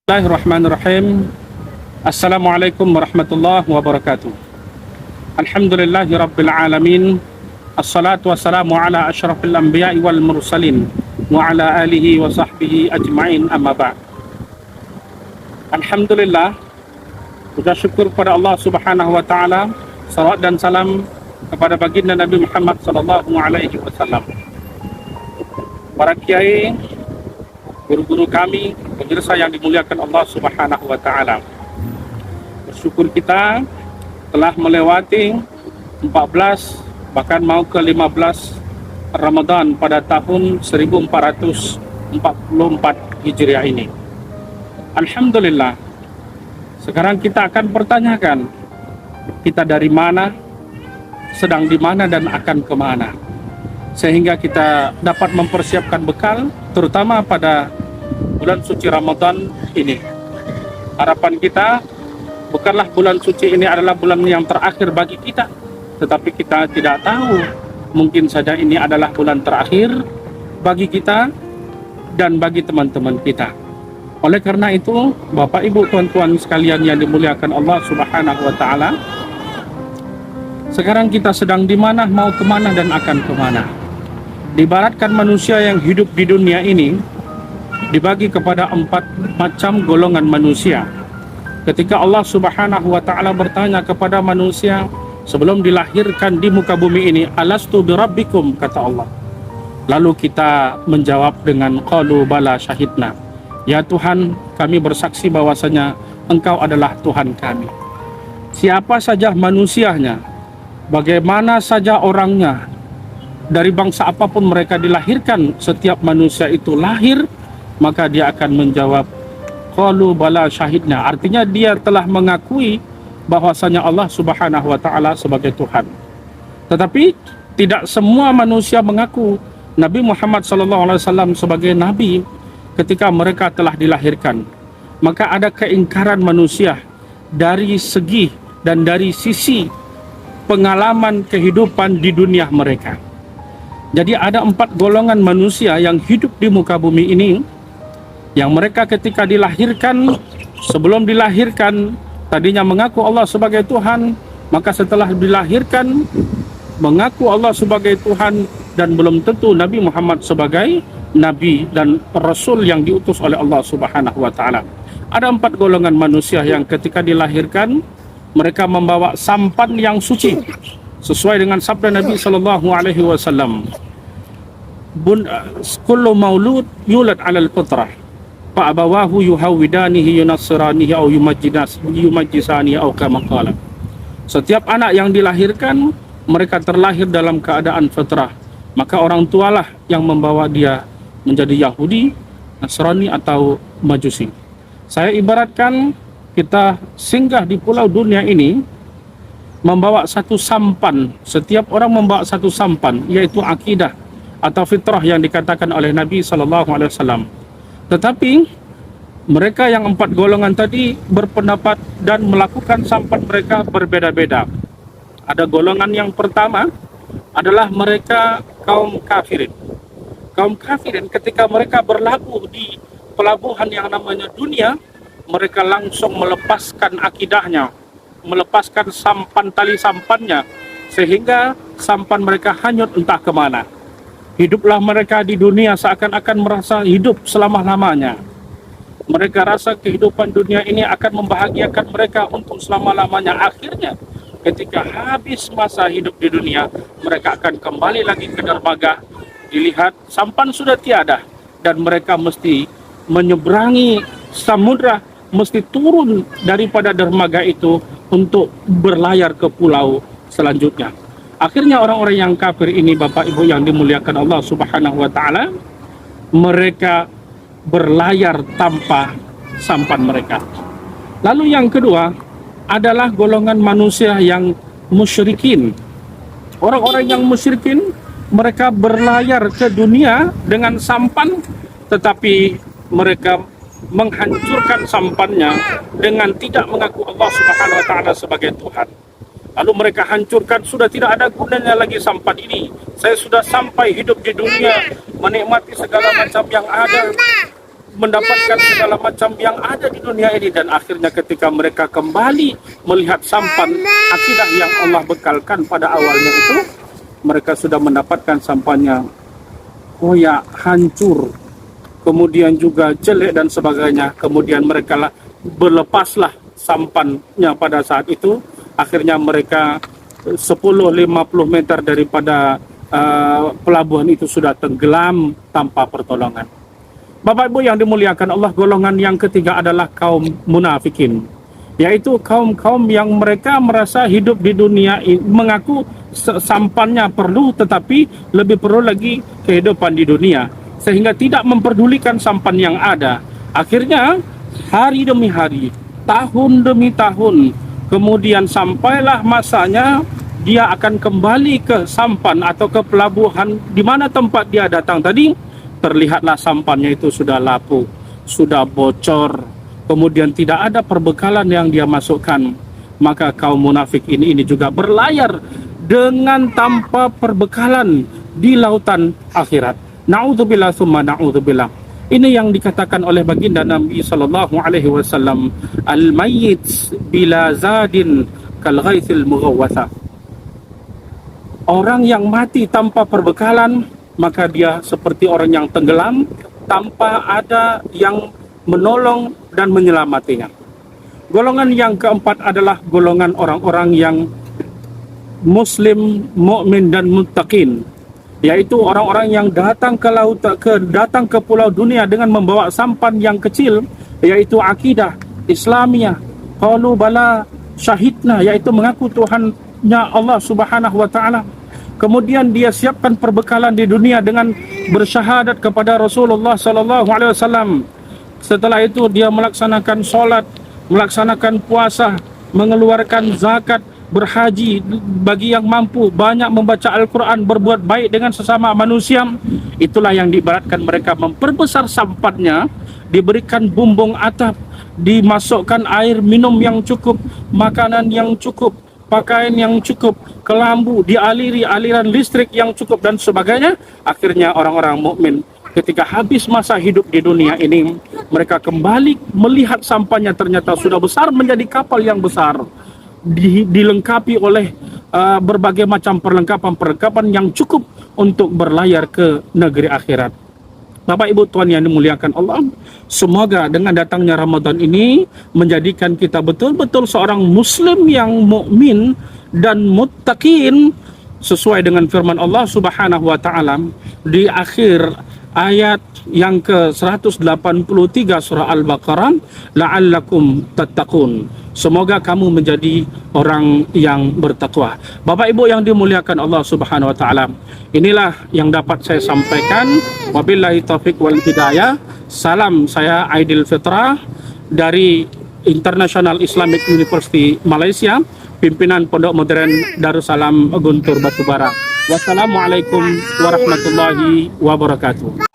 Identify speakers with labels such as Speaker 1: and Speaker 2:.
Speaker 1: Bismillahirrahmanirrahim. Assalamualaikum warahmatullahi wabarakatuh. Alhamdulillahi rabbil alamin. Assalatu wassalamu ala asyrafil anbiya'i wal mursalin wa ala alihi wa sahbihi ajma'in, amma ba'd. Alhamdulillah, kita syukur kepada Allah Subhanahu wa taala, salawat dan salam kepada baginda Nabi Muhammad sallallahu alaihi wasallam. Para kiai, guru-guru kami, pemirsa yang dimuliakan Allah Subhanahu wa taala. Bersyukur kita telah melewati 14 bahkan mau ke 15 Ramadan pada tahun 1444 Hijriah ini. Alhamdulillah. Sekarang kita akan pertanyakan, kita dari mana, sedang di mana, dan akan kemana, sehingga kita dapat mempersiapkan bekal, terutama pada bulan suci Ramadan ini. Harapan kita bukanlah bulan suci ini adalah bulan yang terakhir bagi kita, tetapi kita tidak tahu, mungkin saja ini adalah bulan terakhir bagi kita dan bagi teman-teman kita. Oleh karena itu, Bapak Ibu, tuan-tuan sekalian yang dimuliakan Allah Subhanahu wa taala, sekarang kita sedang di mana, mau kemana, dan akan kemana. Diibaratkan manusia yang hidup di dunia ini dibagi kepada 4 macam golongan manusia. Ketika Allah Subhanahu wa taala bertanya kepada manusia sebelum dilahirkan di muka bumi ini, alastu birabbikum, kata Allah. Lalu kita menjawab dengan qalu bala syahidna. Ya Tuhan, kami bersaksi bahwasanya Engkau adalah Tuhan kami. Siapa saja manusianya, bagaimana saja orangnya, dari bangsa apapun mereka dilahirkan, setiap manusia itu lahir, maka dia akan menjawab qalu bala syahidna. Artinya dia telah mengakui bahwasanya Allah Subhanahu wa taala sebagai Tuhan. Tetapi tidak semua manusia mengaku Nabi Muhammad SAW sebagai nabi ketika mereka telah dilahirkan. Maka ada keingkaran manusia dari segi dan dari sisi pengalaman kehidupan di dunia mereka. Jadi ada 4 golongan manusia yang hidup di muka bumi ini, yang mereka ketika dilahirkan, sebelum dilahirkan tadinya mengaku Allah sebagai Tuhan, maka setelah dilahirkan mengaku Allah sebagai Tuhan, dan belum tentu Nabi Muhammad sebagai Nabi dan Rasul yang diutus oleh Allah Subhanahu wa taala. Ada 4 golongan manusia yang ketika dilahirkan mereka membawa sampan yang suci sesuai dengan sabda Nabi sallallahu alaihi wasallam. Kullu maulud yulad 'alal fitrah fa abawahu yuhawidanihi yunassiranihi aw yumajjisanihi aw kama qala. Setiap anak yang dilahirkan mereka terlahir dalam keadaan fitrah, maka orang tualah yang membawa dia menjadi Yahudi, Nasrani atau Majusi. Saya ibaratkan kita singgah di pulau dunia ini membawa satu sampan. Setiap orang membawa satu sampan, yaitu akidah atau fitrah yang dikatakan oleh Nabi SAW. Tetapi mereka yang 4 golongan tadi berpendapat dan melakukan sampan mereka berbeda-beda. Ada golongan yang pertama adalah mereka kaum kafirin. Kaum kafirin ketika mereka berlabuh di pelabuhan yang namanya dunia, mereka langsung melepaskan akidahnya, melepaskan sampan, tali sampannya, sehingga sampan mereka hanyut entah kemana. Hiduplah mereka di dunia seakan-akan merasa hidup selama-lamanya. Mereka rasa kehidupan dunia ini akan membahagiakan mereka untuk selama-lamanya. Akhirnya ketika habis masa hidup di dunia, mereka akan kembali lagi ke dermaga. Dilihat sampan sudah tiada, dan mereka mesti menyeberangi samudra, mesti turun daripada dermaga itu untuk berlayar ke pulau selanjutnya. Akhirnya orang-orang yang kafir ini, Bapak Ibu yang dimuliakan Allah Subhanahu wa taala, mereka berlayar tanpa sampan mereka. Lalu yang kedua adalah golongan manusia yang musyrikin. Orang-orang yang musyrikin, mereka berlayar ke dunia dengan sampan, tetapi mereka menghancurkan sampannya dengan tidak mengaku Allah Subhanahu wa taala sebagai Tuhan. Lalu mereka hancurkan, sudah tidak ada gunanya lagi sampan ini. Saya sudah sampai hidup di dunia, menikmati segala macam yang ada. mendapatkan segala macam yang ada di dunia ini, dan akhirnya ketika mereka kembali melihat sampan akidah yang Allah bekalkan pada awalnya itu, mereka sudah mendapatkan sampannya koyak, hancur, kemudian juga jelek dan sebagainya. Kemudian mereka berlepaslah sampannya pada saat itu. Akhirnya mereka 10-50 meter daripada pelabuhan itu sudah tenggelam tanpa pertolongan. Bapak Ibu yang dimuliakan Allah, golongan yang ketiga adalah kaum munafikin, yaitu kaum-kaum yang mereka merasa hidup di dunia ini, mengaku sampannya perlu, tetapi lebih perlu lagi kehidupan di dunia, sehingga tidak memperdulikan sampan yang ada. Akhirnya hari demi hari, tahun demi tahun, kemudian sampailah masanya dia akan kembali ke sampan atau ke pelabuhan di mana tempat dia datang tadi. Terlihatlah sampannya itu sudah lapuk, sudah bocor, kemudian tidak ada perbekalan yang dia masukkan. Maka kaum munafik ini juga berlayar dengan tanpa perbekalan di lautan akhirat. Na'udzubillah summa na'udzubillah. Ini yang dikatakan oleh baginda Nabi sallallahu alaihi wasallam, al-mayyit bila zadin kal ghaithil mughawwatha. Orang yang mati tanpa perbekalan, maka dia seperti orang yang tenggelam tanpa ada yang menolong dan menyelamatinya. Golongan yang keempat adalah golongan orang-orang yang muslim, mukmin dan muttaqin, yaitu orang-orang yang datang ke laut, datang ke pulau dunia dengan membawa sampan yang kecil, yaitu akidah Islamiyah, qalu bala syahidna, yaitu mengaku Tuhannya Allah Subhanahu wa taala. Kemudian dia siapkan perbekalan di dunia dengan bersyahadat kepada Rasulullah sallallahu alaihi wasallam. Setelah itu dia melaksanakan solat, melaksanakan puasa, mengeluarkan zakat, berhaji bagi yang mampu, banyak membaca Al-Quran, berbuat baik dengan sesama manusia. Itulah yang diibaratkan mereka memperbesar sampannya, diberikan bumbung atap, dimasukkan air minum yang cukup, makanan yang cukup, pakaian yang cukup, kelambu, dialiri aliran listrik yang cukup dan sebagainya. Akhirnya orang-orang mukmin ketika habis masa hidup di dunia ini, mereka kembali melihat sampannya ternyata sudah besar, menjadi kapal yang besar, dilengkapi oleh berbagai macam perlengkapan yang cukup untuk berlayar ke negeri akhirat. Bapak Ibu Tuhan yang dimuliakan Allah, semoga dengan datangnya Ramadan ini menjadikan kita betul-betul seorang muslim yang mukmin dan muttaqin sesuai dengan firman Allah Subhanahu wa taala di akhir ayat yang ke-183 surah Al-Baqarah, la'allakum tattaqun. Semoga kamu menjadi orang yang bertakwa. Bapak Ibu yang dimuliakan Allah Subhanahu wa taala, inilah yang dapat saya sampaikan. Wabillahi taufik wal hidayah. Salam, saya Aidil Fitra dari International Islamic University Malaysia, pimpinan Pondok Modern Darussalam Guntur Batubara. Wassalamualaikum warahmatullahi wabarakatuh.